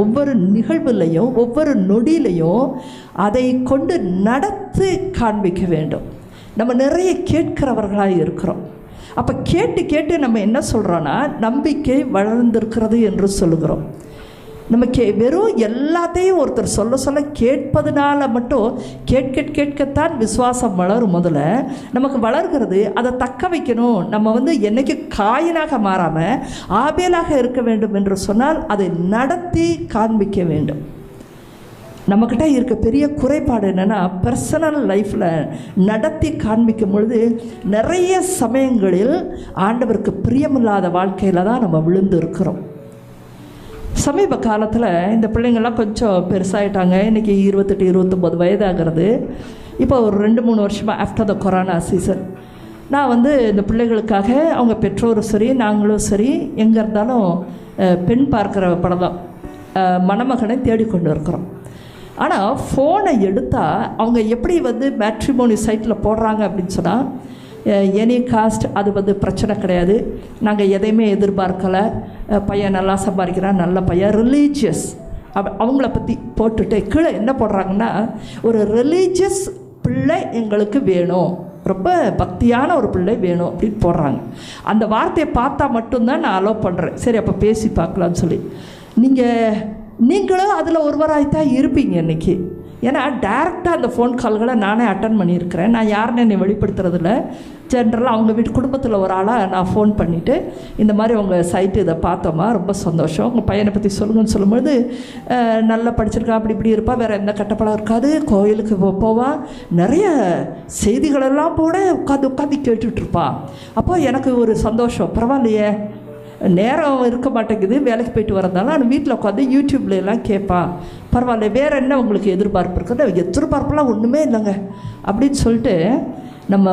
ஒவ்வொரு நிகழ்வுலையும் ஒவ்வொரு நொடியிலையும் அதை கொண்டு நடத்தி காண்பிக்க வேண்டும். நம்ம நிறைய கேட்கிறவர்களாக இருக்கிறோம். அப்போ கேட்டு கேட்டு நம்ம என்ன சொல்கிறோன்னா நம்பிக்கை வளர்ந்திருக்கிறது என்று சொல்லுகிறோம். நம்ம வெறும் எல்லாத்தையும் ஒருத்தர் சொல்ல சொல்ல கேட்பதுனால மட்டும் கேட்கத்தான் விசுவாசம் வளரும். முதல்ல நமக்கு வளர்கிறது அதை தக்க வைக்கணும். நம்ம என்னைக்கு காயினாக மாறாமல் ஆபேலாக இருக்க வேண்டும் என்று சொன்னால் அதை நடத்தி காண்பிக்க வேண்டும். நம்மக்கிட்ட இருக்க பெரிய குறைபாடு என்னென்னா பர்சனல் லைஃப்பில் நடத்தி காண்பிக்கும் பொழுது நிறைய சமயங்களில் ஆண்டவருக்கு பிரியமில்லாத வாழ்க்கையில் தான் நம்ம விழுந்து இருக்கிறோம். சமீப காலத்தில் இந்த பிள்ளைங்கள்லாம் கொஞ்சம் பெருசாகிட்டாங்க. இன்றைக்கி 28-29 வயதாகிறது. இப்போ ஒரு 2-3 வருஷமாக ஆஃப்டர் த கொரோனா சீசன் நான் இந்த பிள்ளைகளுக்காக அவங்க பெற்றோரும் சரி நாங்களும் சரி எங்கே இருந்தாலும் பெண் பார்க்குற படம் தான் மணமகனை தேடிக்கொண்டு இருக்கிறோம். ஆனால் ஃபோனை எடுத்தால் அவங்க எப்படி மேட்ரிமோனி சைட்டில் போடுறாங்க அப்படின்னு சொன்னால் எனி காஸ்ட் அது பிரச்சனை கிடையாது. நாங்கள் எதையுமே எதிர்பார்க்கலை. பையன் நல்லா சம்பாதிக்கிறான், நல்ல பையன், ரிலீஜியஸ் அவங்கள பற்றி போட்டுட்டு கீழே என்ன போடுறாங்கன்னா ஒரு ரிலீஜியஸ் பிள்ளை எங்களுக்கு வேணும், ரொம்ப பக்தியான ஒரு பிள்ளை வேணும் அப்படின்னு போடுறாங்க. அந்த வார்த்தையை பார்த்தா மட்டும்தான் நான் அலோவ் பண்ணுறேன். சரி அப்போ பேசி பார்க்கலான்னு சொல்லி. நீங்களும் அதில் ஒருவராய்த்தான் இருப்பீங்க இன்றைக்கி. ஏன்னா டைரெக்டாக அந்த ஃபோன் கால்களை நானே அட்டன் பண்ணியிருக்கிறேன். நான் யாருன்னு என்னை வெளிப்படுத்துறதில்ல. ஜென்ரலாக அவங்க வீட்டு குடும்பத்தில் ஒரு ஆளாக நான் ஃபோன் பண்ணிவிட்டு இந்த மாதிரி உங்கள் சைட்டு இதை பார்த்தோமா, ரொம்ப சந்தோஷம், உங்கள் பையனை பற்றி சொல்லுங்கன்னு சொல்லும்போது நல்லா படிச்சிருக்கா, அப்படி இப்படி இருப்பா, வேறு எந்த கட்டப்படம் இருக்காது, கோயிலுக்கு போவான், நிறைய செய்திகளெல்லாம் கூட உட்காந்து கேட்டுட்ருப்பா. அப்போ எனக்கு ஒரு சந்தோஷம். பரவாயில்லையே, நேரம் இருக்க மாட்டேங்குது, வேலைக்கு போயிட்டு வரதால நான் வீட்டில் உட்காந்து யூடியூப்லாம் கேட்பான். பரவாயில்ல, வேறு என்ன உங்களுக்கு எதிர்பார்ப்பு இருக்குது? எதிர்பார்ப்புலாம் ஒன்றுமே இல்லைங்க அப்படின்னு சொல்லிட்டு நம்ம